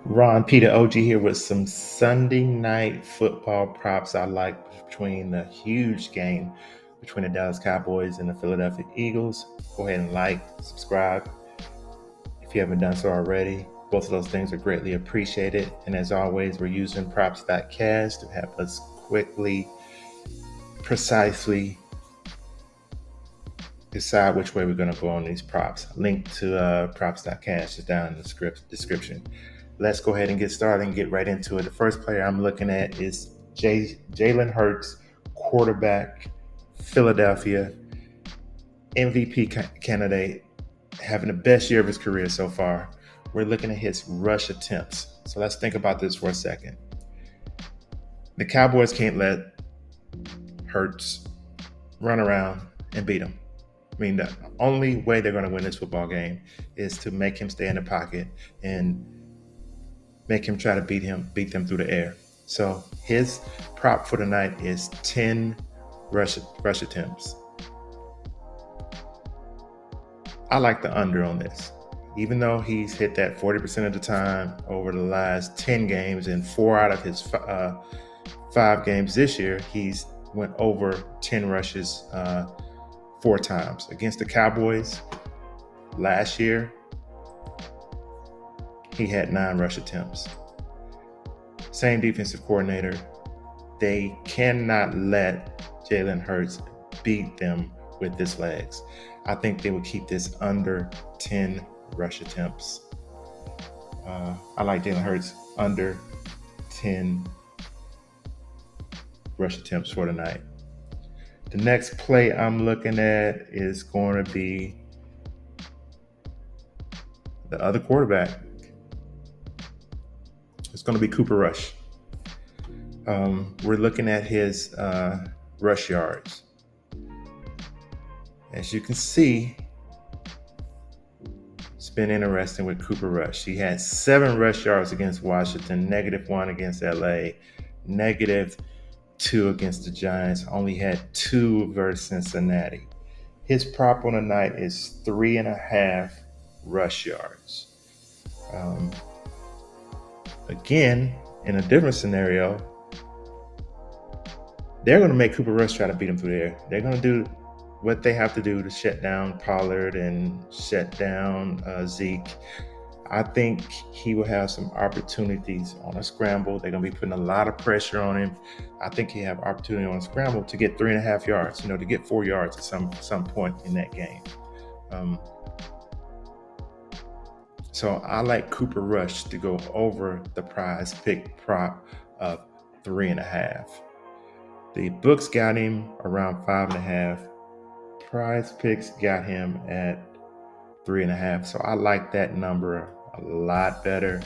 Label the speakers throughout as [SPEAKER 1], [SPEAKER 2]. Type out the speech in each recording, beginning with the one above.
[SPEAKER 1] Ron Peter OG here with some Sunday night football props I like between the huge game between the Dallas Cowboys and the Philadelphia Eagles. Go ahead and like, subscribe if you haven't done so already. Both of those things are greatly appreciated. And as always, we're using props.cash to help us quickly, precisely decide which way we're going to go on these props. Link to props.cash is down in the description. Let's go ahead and get started and get right into it. The first player I'm looking at is Jalen Hurts, quarterback, Philadelphia, MVP candidate, having the best year of his career so far. We're looking at his rush attempts. So let's think about this for a second. The Cowboys can't let Hurts run around and beat him. I mean, the only way they're going to win this football game is to make him stay in the pocket and make him try to beat them through the air. So his prop for the night is 10 rush attempts. I like the under on this. Even though he's hit that 40% of the time over the last 10 games and 4 out of his 5 games this year, he's went over 10 rushes 4 times. Against the Cowboys last year, he had 9 rush attempts. Same defensive coordinator. They cannot let Jalen Hurts beat them with his legs. I think they would keep this under 10 rush attempts. I like Jalen Hurts under 10 rush attempts for tonight. The next play I'm looking at is going to be the other quarterback. It's going to be Cooper Rush. We're looking at his rush yards. As you can see, it's been interesting with Cooper Rush. He had 7 rush yards against Washington, -1 against LA, -2 against the Giants, only had 2 versus Cincinnati. His prop on the night is 3.5 rush yards. Again, in a different scenario, they're going to make Cooper Rush try to beat him through the air. They're going to do what they have to do to shut down Pollard and shut down Zeke. I think he will have some opportunities on a scramble. They're going to be putting a lot of pressure on him. I think he'll have opportunity on a scramble to get 3.5 yards, to get 4 yards at some point in that game. So I like Cooper Rush to go over the PrizePick prop of 3.5. The books got him around 5.5. PrizePicks got him at 3.5. So I like that number a lot better.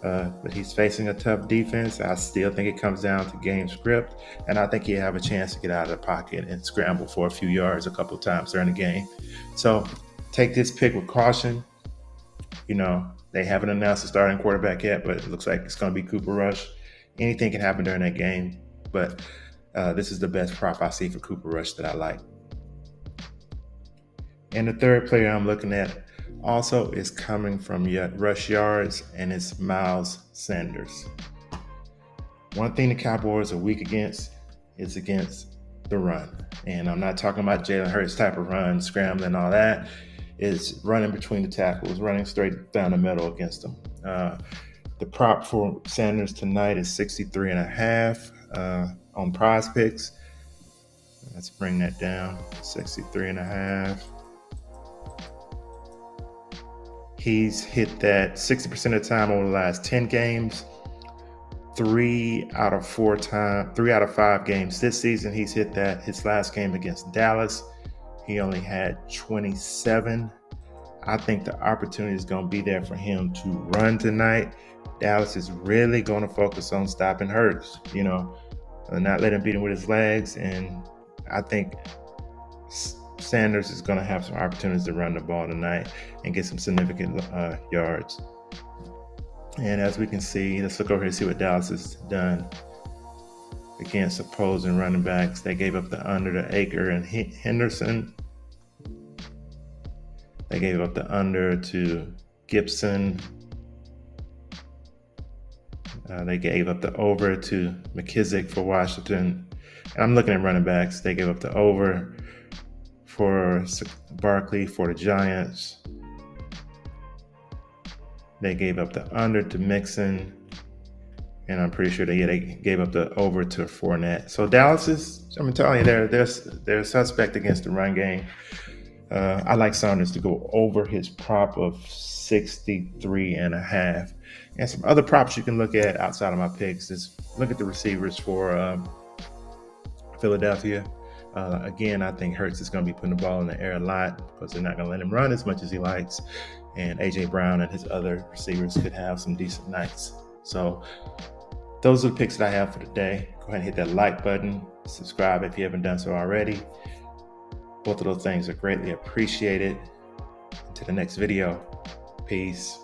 [SPEAKER 1] But he's facing a tough defense. I still think it comes down to game script, and I think he'll have a chance to get out of the pocket and scramble for a few yards a couple of times during the game. So take this pick with caution. They haven't announced the starting quarterback yet, but it looks like it's going to be Cooper Rush. Anything can happen during that game, but this is the best prop I see for Cooper Rush that I like. And the third player I'm looking at also is coming from rush yards, and it's Miles Sanders. One thing the Cowboys are weak against is against the run. And I'm not talking about Jalen Hurts type of run, scrambling, all that. It's running between the tackles, running straight down the middle against them. The prop for Sanders tonight is 63.5 on PrizePicks. Let's bring that down, 63.5. He's hit that 60% of the time over the last 10 games. 3 out of 5 games this season, he's hit that. His last game against Dallas, he only had 27. I think the opportunity is going to be there for him to run tonight. Dallas is really going to focus on stopping Hurts, not letting him beat him with his legs. And I think Sanders is going to have some opportunities to run the ball tonight and get some significant yards. And as we can see, let's look over here and see what Dallas has done against opposing running backs. They gave up the under to Aker and Henderson. They gave up the under to Gibson. They gave up the over to McKissick for Washington. And I'm looking at running backs. They gave up the over for Barkley for the Giants. They gave up the under to Mixon. And I'm pretty sure they gave up the over to Fournette. So Dallas is, I'm telling you, they're suspect against the run game. I like Saunders to go over his prop of 63.5. And some other props you can look at outside of my picks is look at the receivers for Philadelphia. Again, I think Hurts is going to be putting the ball in the air a lot because they're not going to let him run as much as he likes. And A.J. Brown and his other receivers could have some decent nights. So those are the picks that I have for today. Go ahead and hit that like button. Subscribe if you haven't done so already. Both of those things are greatly appreciated. Until the next video, peace.